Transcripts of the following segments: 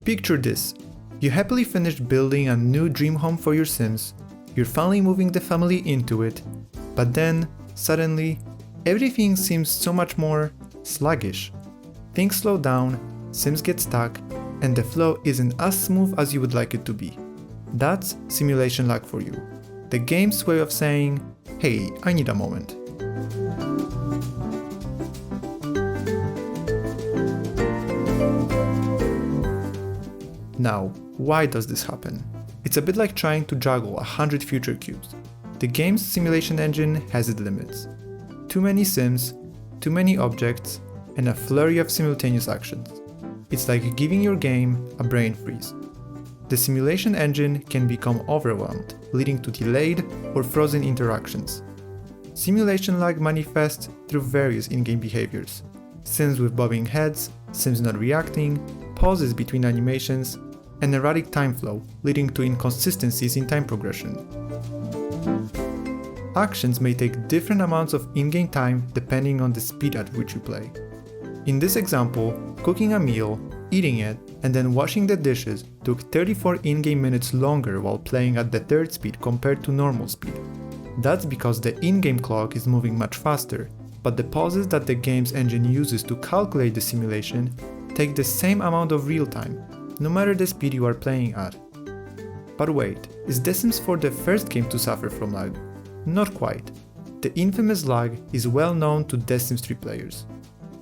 Picture this. You happily finished building a new dream home for your Sims, you're finally moving the family into it, but then, suddenly, everything seems so much more sluggish. Things slow down, Sims get stuck, and the flow isn't as smooth as you would like it to be. That's simulation lag for you. The game's way of saying, hey, I need a moment. Now, why does this happen? It's a bit like trying to juggle 100 future cubes. The game's simulation engine has its limits. Too many Sims, too many objects, and a flurry of simultaneous actions. It's like giving your game a brain freeze. The simulation engine can become overwhelmed, leading to delayed or frozen interactions. Simulation lag manifests through various in-game behaviors. Sims with bobbing heads, Sims not reacting, pauses between animations, and erratic time flow, leading to inconsistencies in time progression. Actions may take different amounts of in-game time depending on the speed at which you play. In this example, cooking a meal, eating it, and then washing the dishes took 34 in-game minutes longer while playing at the third speed compared to normal speed. That's because the in-game clock is moving much faster, but the pauses that the game's engine uses to calculate the simulation take the same amount of real time, no matter the speed you are playing at. But wait, is The Sims 4 the first game to suffer from lag? Not quite. The infamous lag is well known to The Sims 3 players.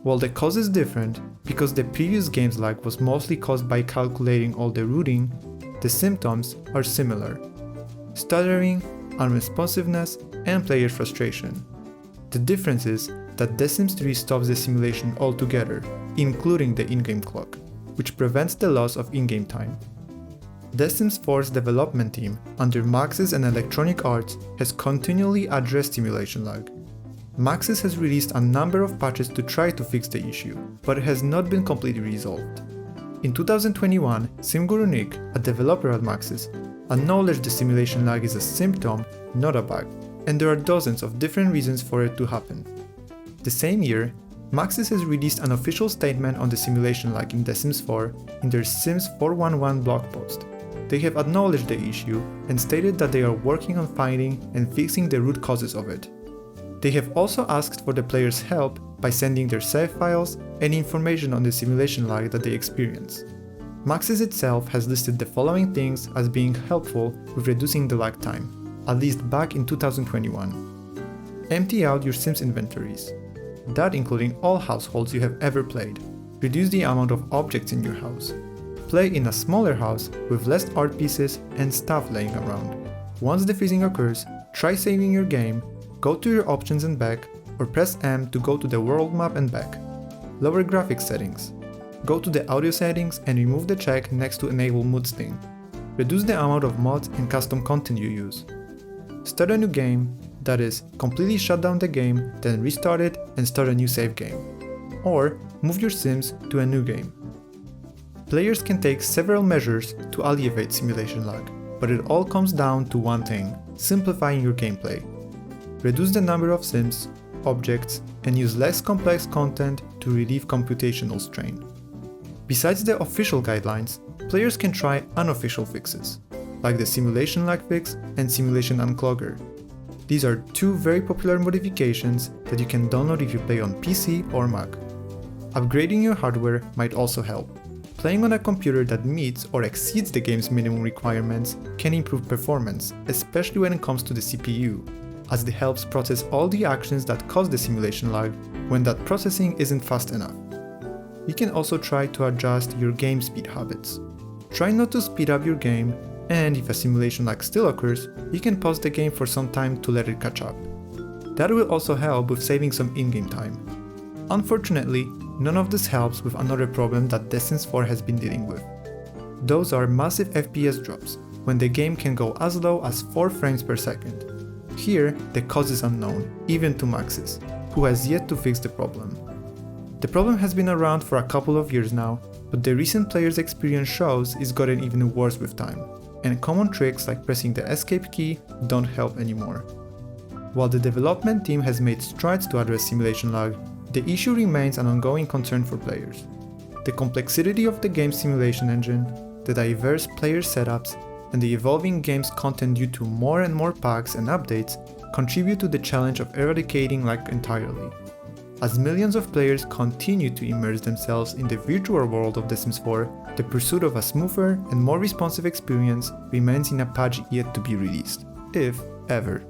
While the cause is different, because the previous game's lag was mostly caused by calculating all the routing, the symptoms are similar: stuttering, unresponsiveness, and player frustration. The difference is that The Sims 3 stops the simulation altogether, including the in-game clock, which prevents the loss of in-game time. The Sims 4's development team, under Maxis and Electronic Arts, has continually addressed simulation lag. Maxis has released a number of patches to try to fix the issue, but it has not been completely resolved. In 2021, SimGuru Nick, a developer at Maxis, acknowledged the simulation lag is a symptom, not a bug, and there are dozens of different reasons for it to happen. The same year, Maxis has released an official statement on the simulation lag in The Sims 4 in their Sims 411 blog post. They have acknowledged the issue and stated that they are working on finding and fixing the root causes of it. They have also asked for the players' help by sending their save files and information on the simulation lag that they experience. Maxis itself has listed the following things as being helpful with reducing the lag time, at least back in 2021. Empty out your Sims inventories. That including all households you have ever played. Reduce the amount of objects in your house. Play in a smaller house with less art pieces and stuff laying around. Once the freezing occurs, try saving your game, go to your options and back, or press M to go to the world map and back. Lower graphics settings. Go to the audio settings and remove the check next to enable mood sting. Reduce the amount of mods and custom content you use. Start a new game, that is, completely shut down the game, then restart it and start a new save game. Or move your Sims to a new game. Players can take several measures to alleviate simulation lag, but it all comes down to one thing: simplifying your gameplay. Reduce the number of Sims, objects, and use less complex content to relieve computational strain. Besides the official guidelines, players can try unofficial fixes, like the simulation lag fix and simulation unclogger. These are two very popular modifications that you can download if you play on PC or Mac. Upgrading your hardware might also help. Playing on a computer that meets or exceeds the game's minimum requirements can improve performance, especially when it comes to the CPU, as it helps process all the actions that cause the simulation lag when that processing isn't fast enough. You can also try to adjust your game speed habits. Try not to speed up your game, and if a simulation lag still occurs, you can pause the game for some time to let it catch up. That will also help with saving some in-game time. Unfortunately, none of this helps with another problem that The Sims 4 has been dealing with. Those are massive FPS drops, when the game can go as low as 4 frames per second. Here, the cause is unknown, even to Maxis, who has yet to fix the problem. The problem has been around for a couple of years now, but the recent players' experience shows it's gotten even worse with time, and common tricks like pressing the escape key don't help anymore. While the development team has made strides to address simulation lag, the issue remains an ongoing concern for players. The complexity of the game's simulation engine, the diverse player setups, and the evolving game's content due to more and more packs and updates contribute to the challenge of eradicating lag entirely. As millions of players continue to immerse themselves in the virtual world of The Sims 4, the pursuit of a smoother and more responsive experience remains in a patch yet to be released, if ever.